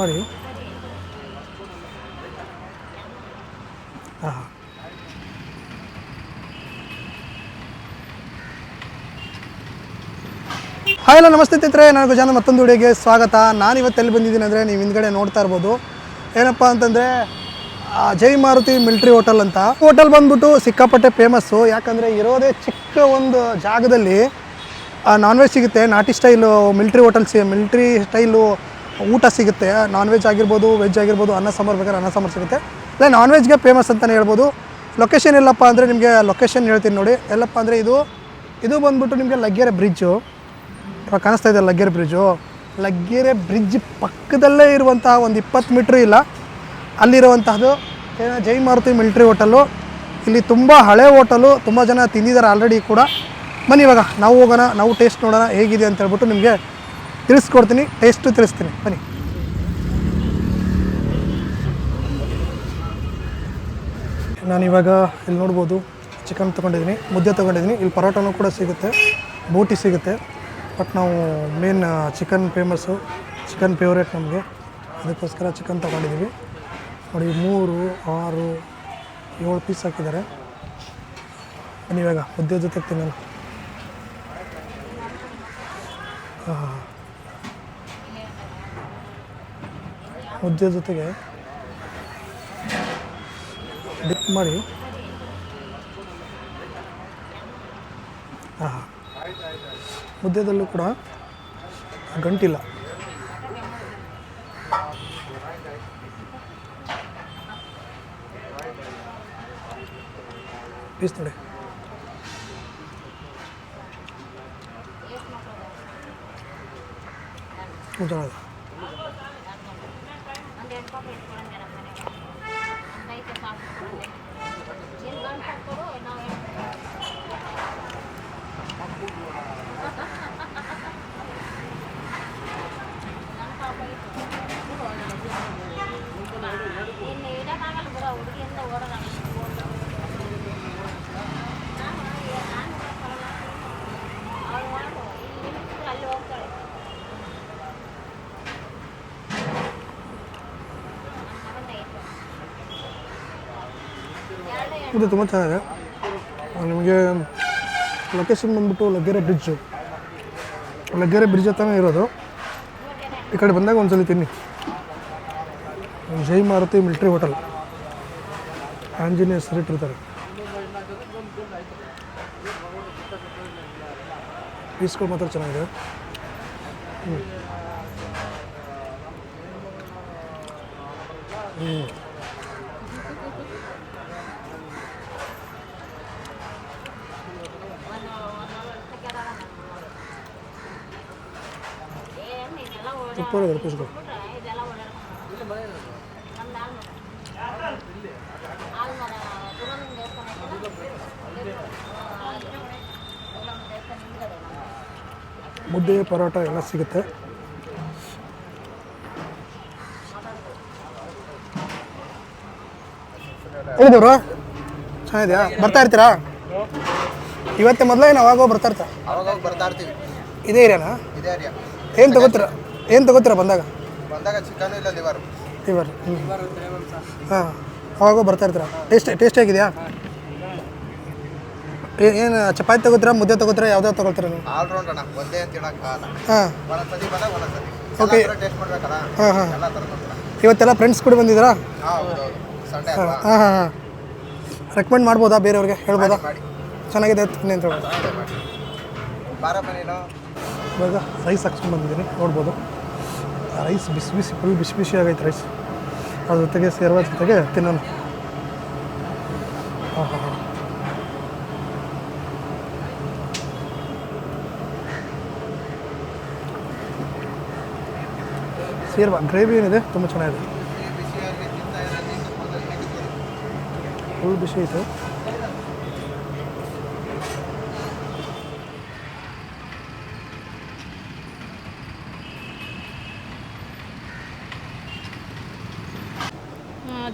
ಮಾಡಿ ಹಾಂ ಹಾಯ್ ಎಲ್ಲ ನಮಸ್ತೆ ಸ್ನೇಹಿತರೆ, ನಾನು ಗಜಾನನ್ ಮತ್ತೊಂದು ವಿಡಿಯೋಗೆ ಸ್ವಾಗತ. ನಾನು ಇವತ್ತು ಎಲ್ಲಿ ಬಂದಿದ್ದೀನಿ ಅಂದರೆ ನೀವು ಹಿಂದ್ಗಡೆ ನೋಡ್ತಾ ಇರ್ಬೋದು. ಏನಪ್ಪ ಅಂತಂದರೆ ಜೈ ಮಾರುತಿ ಮಿಲ್ಟ್ರಿ ಹೋಟೆಲ್ ಅಂತ. ಹೋಟೆಲ್ ಬಂದ್ಬಿಟ್ಟು ಸಿಕ್ಕಾಪಟ್ಟೆ ಫೇಮಸ್ಸು. ಯಾಕಂದರೆ ಇರೋದೇ ಚಿಕ್ಕ ಒಂದು ಜಾಗದಲ್ಲಿ ನಾನ್ ವೆಜ್ ಸಿಗುತ್ತೆ. ನಾಟಿ ಸ್ಟೈಲು ಮಿಲ್ಟ್ರಿ ಸ್ಟೈಲು ಊಟ ಸಿಗುತ್ತೆ. ನಾನ್ ವೆಜ್ ಆಗಿರ್ಬೋದು, ವೆಜ್ ಆಗಿರ್ಬೋದು, ಅನ್ನ ಸಾಂಬಾರು ಬೇಕಾದ್ರೆ ಅನ್ನ ಸಾಂಬಾರು ಸಿಗುತ್ತೆ. ಇಲ್ಲ ನಾನ್ ವೆಜ್ಗೆ ಫೇಮಸ್ ಅಂತಲೇ ಹೇಳ್ಬೋದು. ಲೊಕೇಶನ್ ಎಲ್ಲಪ್ಪ ಅಂದರೆ ನಿಮಗೆ ಲೊಕೇಶನ್ ಹೇಳ್ತೀನಿ ನೋಡಿ. ಎಲ್ಲಪ್ಪ ಅಂದರೆ ಇದು ಬಂದ್ಬಿಟ್ಟು ನಿಮಗೆ ಲಗ್ಗೆರೆ ಬ್ರಿಡ್ಜು ಕಾಣಿಸ್ತಾ ಇದೆ. ಲಗ್ಗೆರೆ ಬ್ರಿಡ್ಜ್ ಪಕ್ಕದಲ್ಲೇ ಇರುವಂತಹ ಒಂದು 20 ಮೀಟ್ರ್ ಇಲ್ಲ ಅಲ್ಲಿರುವಂತಹದ್ದು ಜೈ ಮಾರುತಿ ಮಿಲ್ಟ್ರಿ ಹೋಟೆಲ್ಲು. ಇಲ್ಲಿ ತುಂಬ ಹಳೆ ಹೋಟೆಲು, ತುಂಬ ಜನ ತಿಂದಿದ್ದಾರೆ ಆಲ್ರೆಡಿ ಕೂಡ. ಬನ್ನಿ ಇವಾಗ ನಾವು ಹೋಗೋಣ, ನಾವು ಟೇಸ್ಟ್ ನೋಡೋಣ ಹೇಗಿದೆ ಅಂತ ಹೇಳ್ಬಿಟ್ಟು ನಿಮಗೆ ತಿಳಿಸ್ಕೊಡ್ತೀನಿ, ಟೇಸ್ಟು ತಿಳಿಸ್ತೀನಿ. ಬನ್ನಿ. ನಾನಿವಾಗ ಇಲ್ಲಿ ನೋಡ್ಬೋದು ಚಿಕನ್ ತೊಗೊಂಡಿದ್ದೀನಿ, ಮುದ್ದೆ ತೊಗೊಂಡಿದ್ದೀನಿ. ಇಲ್ಲಿ ಪರೋಟನೂ ಕೂಡ ಸಿಗುತ್ತೆ, ಬೋಟಿ ಸಿಗುತ್ತೆ. ಬಟ್ ನಾವು main chicken famous, chicken favourite ನಮಗೆ, ಅದಕ್ಕೋಸ್ಕರ ಚಿಕನ್ ತೊಗೊಂಡಿದ್ದೀವಿ. ನೋಡಿ 3, 6, 7 ಪೀಸ್ ಹಾಕಿದ್ದಾರೆ. ಇವಾಗ ಮುದ್ದೆ ಜೊತೆಗೆ ತಿನ್ನೋಣ. ಮುದ್ದೆ ಜೊತೆಗೆ ಡಿಪ್ ಮಾಡಿ ಮುದ್ದೆದಲ್ಲೂ ಕೂಡ ಗಂಟಿಲ್ಲ. ಪೀಸ್ ನೋಡಿ, ಚೆನ್ನಾಗಿದೆ. ಇದು ತುಂಬ ಚೆನ್ನಾಗಿದೆ. ನಿಮಗೆ ಲೊಕೇಶನ್ ಬಂದ್ಬಿಟ್ಟು ಲಗ್ಗೆರೆ ಬ್ರಿಡ್ಜ್ ಹತ್ರನೇ ಇರೋದು. ಈ ಕಡೆ ಬಂದಾಗ ಒಂದ್ಸಲ ತಿನ್ನಿ. ಜೈ ಮಾರುತಿ ಮಿಲ್ಟ್ರಿ ಹೋಟೆಲ್, ಆಂಜನೇಯ ಹೆಸರು ಇಟ್ಟಿರ್ತಾರೆ. ಪೀಸ್ಗಳು ಮಾತ್ರ ಚೆನ್ನಾಗಿದೆ. ಸೂಪರ್ ಇದೆ ಪೀಸ್ಗಳು. ಮುದ್ದೆ ಪರೋಟ ಎಲ್ಲ ಸಿಗುತ್ತೆ. ಹೌದವ್ರು ಚೆನ್ನಾಗಿದೆಯಾ? ಬರ್ತಾ ಇರ್ತೀರಾ? ಇವತ್ತೇ ಮೊದಲೇ ಅವಾಗ ಬರ್ತಾ ಇರ್ತೀವಿ. ಇದೇ ಏರಿಯಾನಾ? ಏನು ತಗೋತೀರಾ ಬಂದಾಗ? ಚಿಕನ್ ಇಲ್ಲ ಲಿವರ್. ಹಾಂ, ಅವಾಗ ಬರ್ತಾ ಇರ್ತೀರಾ? ಟೇಸ್ಟ್ ಹೇಗಿದೆಯಾ? ಏನು ಚಪಾತಿ ತಗೋತೀರಾ, ಮುದ್ದೆ ತಗೋತೀರಾ, ಯಾವ್ದಾವ್ದು ತಗೋತೀರಾ ನೀವು? ಆಲ್ರೌಂಡ್ ಅಣ್ಣ, ಒಂದೇ ಅಂತ ಹೇಳೋಕ್ಕಾಗಲ್ಲ. ಹಾಂ, ಓಕೆ. ಹಾಂ ಹಾಂ, ಇವತ್ತೆಲ್ಲ ಫ್ರೆಂಡ್ಸ್ ಕೂಡ ಬಂದಿದ್ದೀರಾ? ಹಾಂ ಹಾಂ ಹಾಂ. ರೆಕಮೆಂಡ್ ಮಾಡ್ಬೋದಾ, ಬೇರೆಯವ್ರಿಗೆ ಹೇಳ್ಬೋದಾ ಚೆನ್ನಾಗಿದೆ ತಿನ್ನಿ ಅಂತ ಹೇಳ್ಬೋದು? ಇವಾಗ ರೈಸ್ ಹಾಕ್ಸ್ಕೊಂಡು ಬಂದಿದ್ದೀನಿ, ನೋಡ್ಬೋದು. ರೈಸ್ ಫುಲ್ ಬಿಸಿ ಆಗೈತೆ ರೈಸ್. ಅದ್ರ ಜೊತೆಗೆ ಸೇರುವ ಜೊತೆಗೆ ತಿನ್ನೋಣ. ಹಾಂ ಹಾಂ ಹಾಂ. ಸೇರುವ ಗ್ರೇವಿ ಏನಿದೆ ತುಂಬ ಚೆನ್ನಾಗಿದೆ, ಫುಲ್ ಬಿಸಿ ಐತೆ.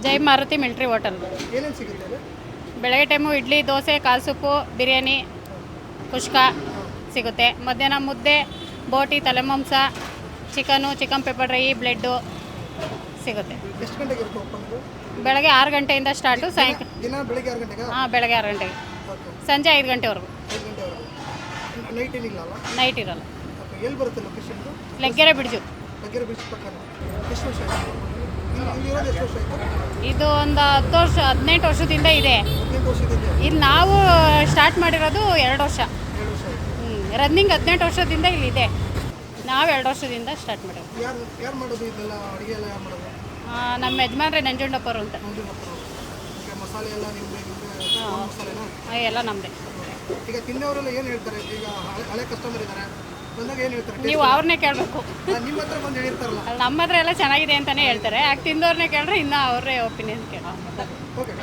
Jai Maruti military hotel. ಏನೇನು ಸಿಗುತ್ತೆ? ಬೆಳಗ್ಗೆ ಟೈಮು ಇಡ್ಲಿ, ದೋಸೆ, ಕಾಲು ಸೂಪು, ಬಿರಿಯಾನಿ, ಕುಷ್ಕ ಸಿಗುತ್ತೆ. ಮಧ್ಯಾಹ್ನ ಮುದ್ದೆ, ಬೋಟಿ, ತಲೆಮಾಂಸ, chicken, chicken pepper dry, blood, ಸಿಗುತ್ತೆ. ಎಷ್ಟು ಗಂಟೆಗೆ ಇರುತ್ತೆ ಓಪನ್ ಇದು? ಬೆಳಗ್ಗೆ 6 ಗಂಟೆಯಿಂದ ಸ್ಟಾರ್ಟು, ಸಾಯಂಕಾಲ ದಿನ ಬೆಳಗ್ಗೆ 6 ಗಂಟೆಗೆ? ಹಾಂ ಬೆಳಗ್ಗೆ 6 ಗಂಟೆಗೆ, ಓಕೆ. ಸಂಜೆ 5 ಗಂಟೆವರೆಗೂ. 5 ಗಂಟೆವರೆಗೂ ನೈಟ್ ಏನಿಲ್ಲ ಅಲ್ಲ? ನೈಟ್ ಇರಲ್ಲ. ಓಕೆ. ಎಲ್ಲಿ ಬರುತ್ತೆ ಲೊಕೇಶನ್ದು? ಲೆಗ್ಗೆರೆ ಬಿಡ್ಜು. ಲಗ್ಗೆರೆ ಬೀಚ್ ಪಕ್ಕನ. ಎಷ್ಟು ವರ್ಷ ಆಯಿತು ಇಲ್ಲಿ ಇರೋದು? ಎಷ್ಟು ವರ್ಷ ಆಯಿತು? ಇದು ಒಂದು 10 ವರ್ಷ 18 ವರ್ಷದಿಂದ ಇದೆ. 18 ವರ್ಷದಿಂದ? ಇಲ್ಲಿ ನಾವು ಸ್ಟಾರ್ಟ್ ಮಾಡಿರೋದು 2 ವರ್ಷ. 2 ವರ್ಷ ಆಯಿತು. ರನ್ನಿಂಗ್ 18 ವರ್ಷದಿಂದ ಇಲ್ಲಿದೆ. ನಾವು 2 ವರ್ಷದಿಂದ ಸ್ಟಾರ್ಟ್ ಮಾಡಿರೋದು. ಯಾರು ಮಾಡೋದು ಇದೆಲ್ಲ? ಅಡುಗೆ ಎಲ್ಲ ಯಾರು ಮಾಡೋದು? ನಮ್ಮ ಯಜಮಾನ್ರೆ ನಂಜುಂಡಪ್ಪರು ಅಂತ. ಮಂಜು ಬರ್ತಾರೆ. ಈಗ ಮಸಾಲೆ ಎಲ್ಲ ನಿಮ್ಮದೇ ಮಸಾಲೆನಾ? ಎಲ್ಲ ನಮ್ಮದೇ. ಈಗ ತಿನ್ನೋರೆಲ್ಲ ಏನು ಹೇಳ್ತಾರೆ? ಈಗ ಹಳೆ ಕಸ್ಟಮರ್ ಇದ್ದಾರೆ ಬಂದಾಗ ಏನು ಹೇಳ್ತಾರೆ? ನೀವು ಅವ್ರನ್ನೇ ಕೇಳಬೇಕು. ನಿಮ್ಮ ಹತ್ರ ಬಂದು ಹೇಳಿರ್ತಾರಲ್ಲ. ನಮ್ಮ ಹತ್ರ ಎಲ್ಲ ಚೆನ್ನಾಗಿದೆ ಅಂತಲೇ ಹೇಳ್ತಾರೆ. ಯಾಕೆ ತಿಂದವ್ರನ್ನೇ ಕೇಳಿದ್ರೆ ಇನ್ನೂ ಅವರೇ ಒಪಿನಿಯನ್ ಕೇಳೋ. ಓಕೆ.